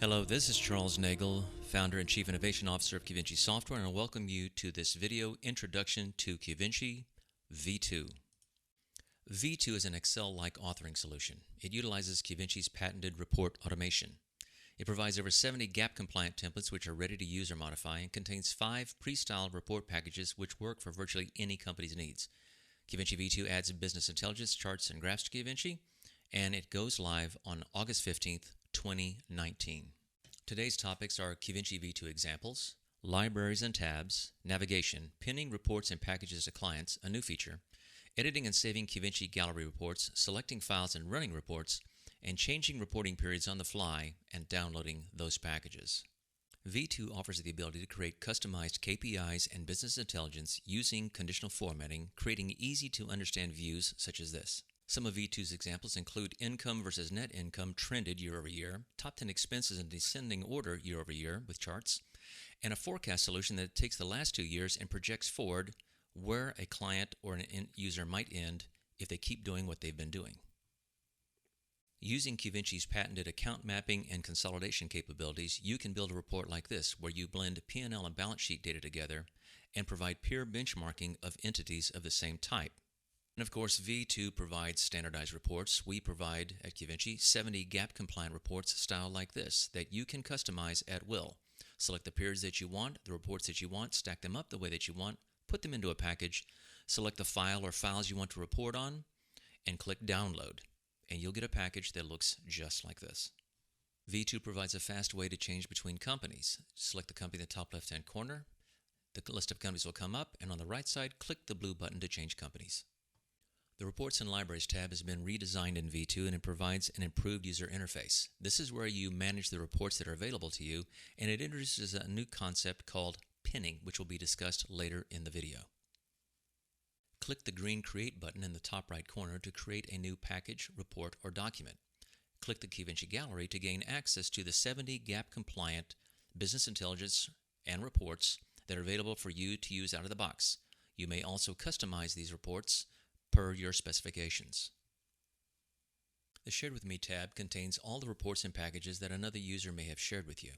Hello, this is Charles Nagel, founder and chief innovation officer of Qvinci Software, and I welcome you to this video introduction to Qvinci V2. V2 is an Excel-like authoring solution. It utilizes Qvinci's patented report automation. It provides over 70 gap-compliant templates which are ready to use or modify and contains 5 pre-styled report packages which work for virtually any company's needs. Qvinci V2 adds business intelligence charts and graphs to Qvinci, and it goes live on August 15th, 2019. Today's topics are Qvinci V2 examples, libraries and tabs, navigation, pinning reports and packages to clients, a new feature, editing and saving Qvinci gallery reports, selecting files and running reports, and changing reporting periods on the fly and downloading those packages. V2 offers the ability to create customized KPIs and business intelligence using conditional formatting, creating easy-to-understand views such as this. Some of V2's examples include income versus net income trended year over year, top 10 expenses in descending order year over year with charts, and a forecast solution that takes the last 2 years and projects forward where a client or an end user might end if they keep doing what they've been doing. Using Qvinci's patented account mapping and consolidation capabilities, you can build a report like this where you blend P&L and balance sheet data together and provide peer benchmarking of entities of the same type. And of course, V2 provides standardized reports. We provide at Qvinci 70 gap-compliant reports styled like this that you can customize at will. Select the periods that you want, the reports that you want, stack them up the way that you want, put them into a package, select the file or files you want to report on, and click Download. And you'll get a package that looks just like this. V2 provides a fast way to change between companies. Select the company in the top left-hand corner. The list of companies will come up, and on the right side, click the blue button to change companies. The Reports and Libraries tab has been redesigned in V2 and it provides an improved user interface. This is where you manage the reports that are available to you, and it introduces a new concept called pinning, which will be discussed later in the video. Click the green Create button in the top right corner to create a new package, report, or document. Click the Qvinci Gallery to gain access to the 70 gap-compliant business intelligence and reports that are available for you to use out of the box. You may also customize these reports per your specifications. The Shared With Me tab contains all the reports and packages that another user may have shared with you.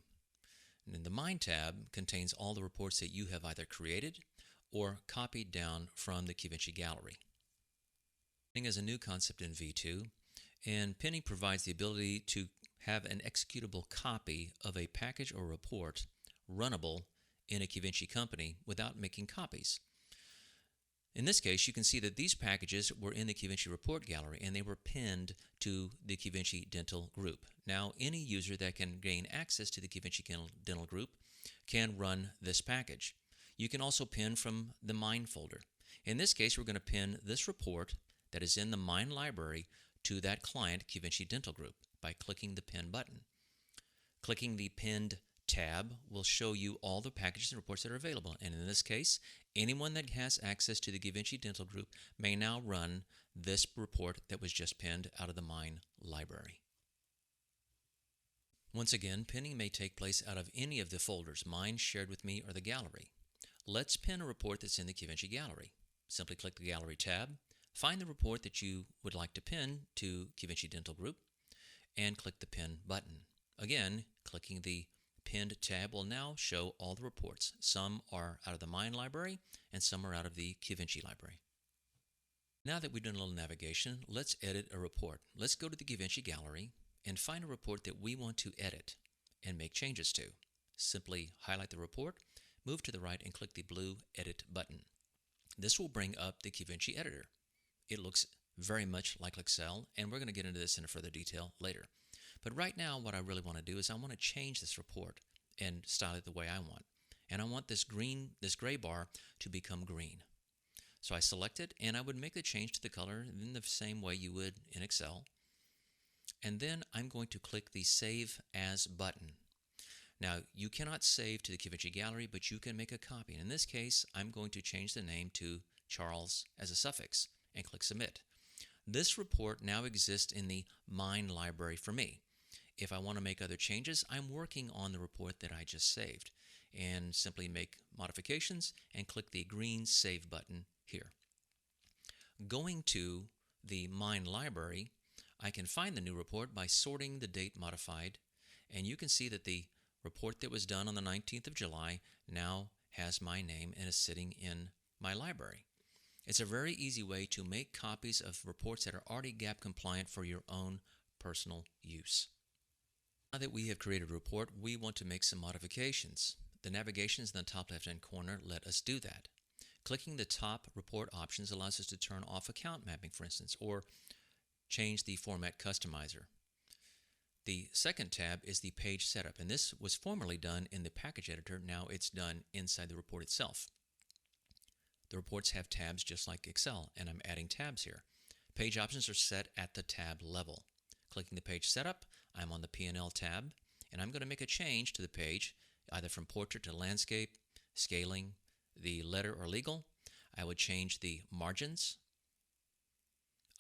And the Mine tab contains all the reports that you have either created or copied down from the Qvinci Gallery. Pinning is a new concept in V2, and pinning provides the ability to have an executable copy of a package or report runnable in a Qvinci company without making copies. In this case, you can see that these packages were in the Qvinci report gallery and they were pinned to the Qvinci Dental group. Now, any user that can gain access to the Qvinci Dental group can run this package. You can also pin from the Mine folder. In this case, we're going to pin this report that is in the Mine library to that client, Qvinci Dental group, by clicking the Pin button. Clicking the Pinned tab will show you all the packages and reports that are available, and in this case, anyone that has access to the Qvinci Dental group may now run this report that was just pinned out of the Mine library. Once again, pinning may take place out of any of the folders, Mine, Shared With Me, or the Gallery. Let's pin a report that's in the Qvinci Gallery. Simply click the Gallery tab, find the report that you would like to pin to Qvinci Dental group, and click the Pin button. Again, clicking the Pinned tab will now show all the reports. Some are out of the Mine library and some are out of the Qvinci library. Now that we've done a little navigation, let's edit a report. Let's go to the Qvinci Gallery and find a report that we want to edit and make changes to. Simply highlight the report, move to the right and click the blue Edit button. This will bring up the Qvinci editor. It looks very much like Excel, and we're going to get into this in further detail later. But right now, what I really want to do is I want to change this report and style it the way I want. And I want this gray bar to become green. So I select it, and I would make the change to the color in the same way you would in Excel. And then I'm going to click the Save As button. Now, you cannot save to the Qvinci Gallery, but you can make a copy. And in this case, I'm going to change the name to Charles as a suffix and click Submit. This report now exists in the Mine library for me. If I want to make other changes, I'm working on the report that I just saved, and simply make modifications and click the green Save button here. Going to the Mine library, I can find the new report by sorting the date modified And you can see that the report that was done on the 19th of July now has my name and is sitting in my library. It's a very easy way to make copies of reports that are already GAP compliant for your own personal use. Now that we have created a report, we want to make some modifications. The navigations in the top left-hand corner let us do that. Clicking the top report options allows us to turn off account mapping, for instance, or change the format customizer. The second tab is the page setup, and this was formerly done in the package editor. Now it's done inside the report itself. The reports have tabs just like Excel, and I'm adding tabs here. Page options are set at the tab level. Clicking the page setup, I'm on the P&L tab, and I'm going to make a change to the page, either from portrait to landscape, scaling, the letter or legal. I would change the margins.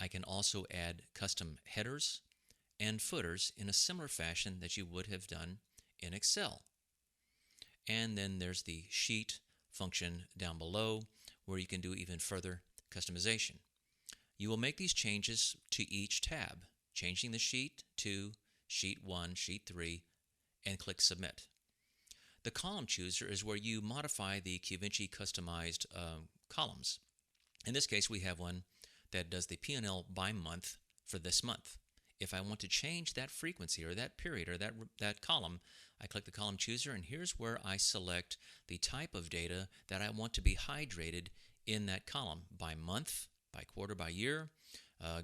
I can also add custom headers and footers in a similar fashion that you would have done in Excel. And then there's the sheet function down below where you can do even further customization. You will make these changes to each tab, changing the sheet to sheet 1, sheet 3, and click submit. The column chooser is where you modify the Qvinci customized columns. In this case, we have one that does the P&L by month for this month. If I want to change that frequency or that period or that column, I click the column chooser, and here's where I select the type of data that I want to be hydrated in that column by month, by quarter, by year.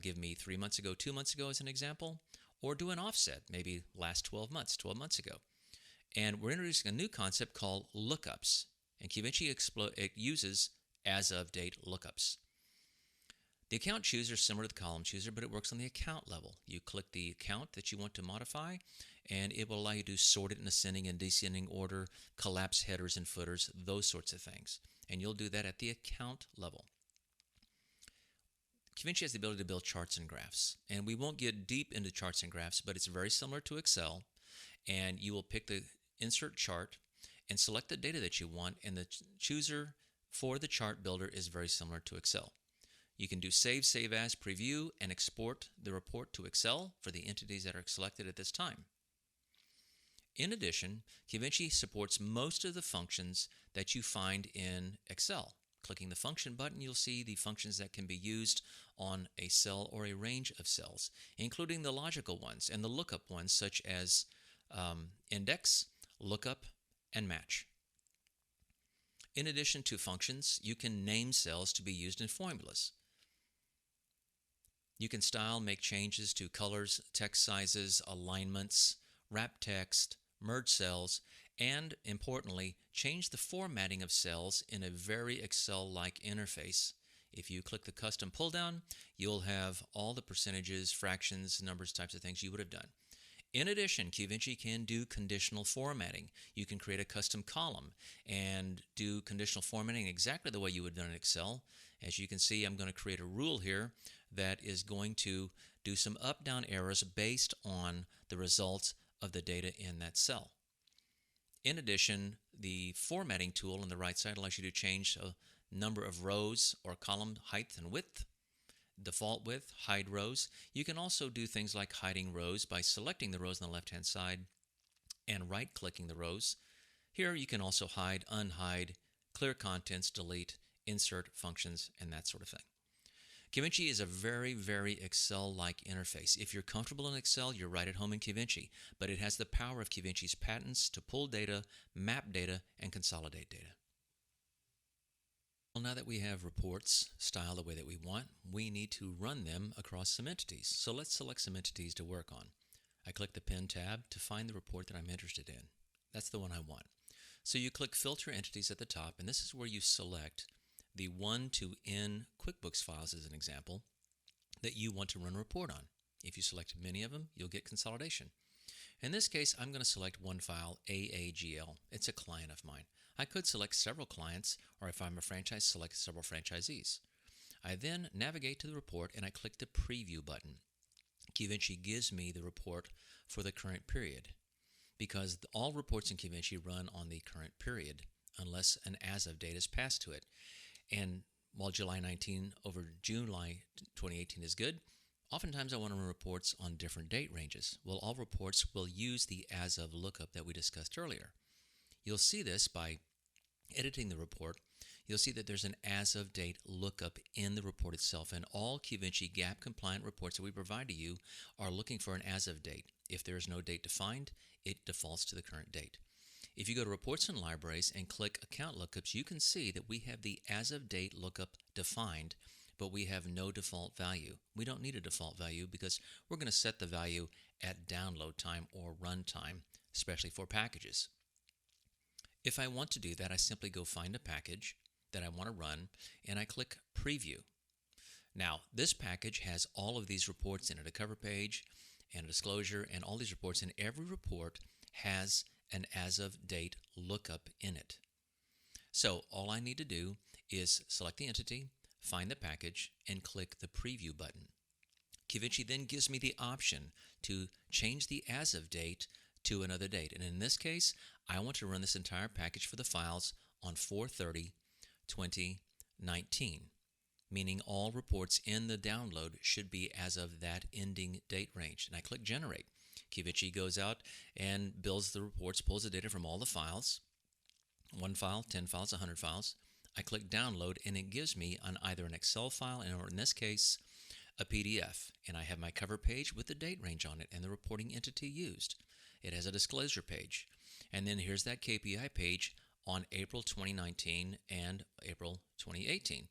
Give me 3 months ago, 2 months ago as an example, or do an offset, maybe last 12 months ago. And we're introducing a new concept called lookups, and Qvinci uses as-of-date lookups. The account chooser is similar to the column chooser, but it works on the account level. You click the account that you want to modify, and it will allow you to sort it in ascending and descending order, collapse headers and footers, those sorts of things. And you'll do that at the account level. Qvinci has the ability to build charts and graphs, and we won't get deep into charts and graphs, but it's very similar to Excel. And you will pick the insert chart and select the data that you want, and the chooser for the chart builder is very similar to Excel. You can do save as, preview, and export the report to Excel for the entities that are selected at this time. In addition, Qvinci supports most of the functions that you find in Excel. Clicking the function button, you'll see the functions that can be used on a cell or a range of cells, including the logical ones and the lookup ones such as index, lookup, and match. In addition to functions, you can name cells to be used in formulas. You can style, make changes to colors, text sizes, alignments, wrap text, merge cells, and importantly, change the formatting of cells in a very Excel-like interface. If you click the custom pull down, you'll have all the percentages, fractions, numbers, types of things you would have done. In addition, Qvinci can do conditional formatting. You can create a custom column and do conditional formatting exactly the way you would have done in Excel. As you can see, I'm going to create a rule here that is going to do some up-down arrows based on the results of the data in that cell. In addition, the formatting tool on the right side allows you to change a number of rows or column height and width, default width, hide rows. You can also do things like hiding rows by selecting the rows on the left-hand side and right-clicking the rows. Here you can also hide, unhide, clear contents, delete, insert functions, and that sort of thing. Qvinci is a very, very Excel-like interface. If you're comfortable in Excel, you're right at home in Qvinci, but it has the power of Qvinci's patents to pull data, map data, and consolidate data. Well, now that we have reports styled the way that we want, we need to run them across some entities. So let's select some entities to work on. I click the Pen tab to find the report that I'm interested in. That's the one I want. So you click Filter Entities at the top, and this is where you select the 1 to N QuickBooks files as an example that you want to run a report on. If you select many of them, you'll get consolidation. In this case, I'm going to select one file, AAGL. It's a client of mine. I could select several clients, or if I'm a franchise, select several franchisees. I then navigate to the report and I click the Preview button. Qvinci gives me the report for the current period because all reports in Qvinci run on the current period unless an as-of date is passed to it. And while July 19 over July 2018 is good, Oftentimes I want to run reports on different date ranges. Well, all reports will use the as of lookup that we discussed earlier. You'll see this by editing the report. You'll see that there's an as of date lookup in the report itself, and all Qvinci gap compliant reports that we provide to you are looking for an as of date. If there is no date defined, it defaults to the current date. If you go to Reports and Libraries and click Account Lookups, you can see that we have the as of date lookup defined, but we have no default value. We don't need a default value because we're going to set the value at download time or run time, especially for packages. If I want to do that, I simply go find a package that I want to run, and I click Preview. Now, this package has all of these reports in it, a cover page and a disclosure, and all these reports, and every report has an as-of-date lookup in it. So all I need to do is select the entity, find the package, and click the Preview button. Qvinci then gives me the option to change the as-of-date to another date. And in this case, I want to run this entire package for the files on 4/30/2019, meaning all reports in the download should be as of that ending date range. And I click Generate. Qvinci goes out and builds the reports, pulls the data from all the files, 1 file, 10 files, 100 files. I click Download, and it gives me on either an Excel file, or in this case, a PDF. And I have my cover page with the date range on it and the reporting entity used. It has a disclosure page. And then here's that KPI page on April 2019 and April 2018.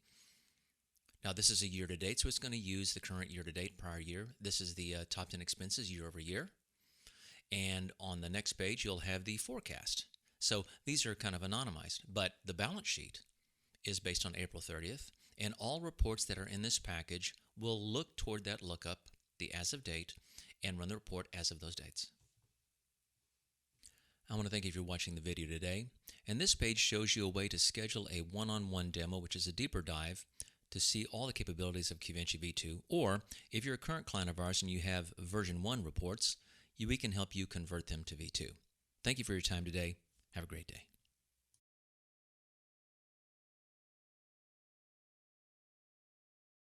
Now this is a year-to-date, so it's going to use the current year-to-date, prior year. This is the top 10 expenses year over year. And on the next page, you'll have the forecast. So these are kind of anonymized, but the balance sheet is based on April 30th, and all reports that are in this package will look toward that lookup, the as of date, and run the report as of those dates. I want to thank you for watching the video today, and this page shows you a way to schedule a one-on-one demo, which is a deeper dive to see all the capabilities of Qvinci V2, or if you're a current client of ours and you have version 1 reports, we can help you convert them to V2. Thank you for your time today. Have a great day.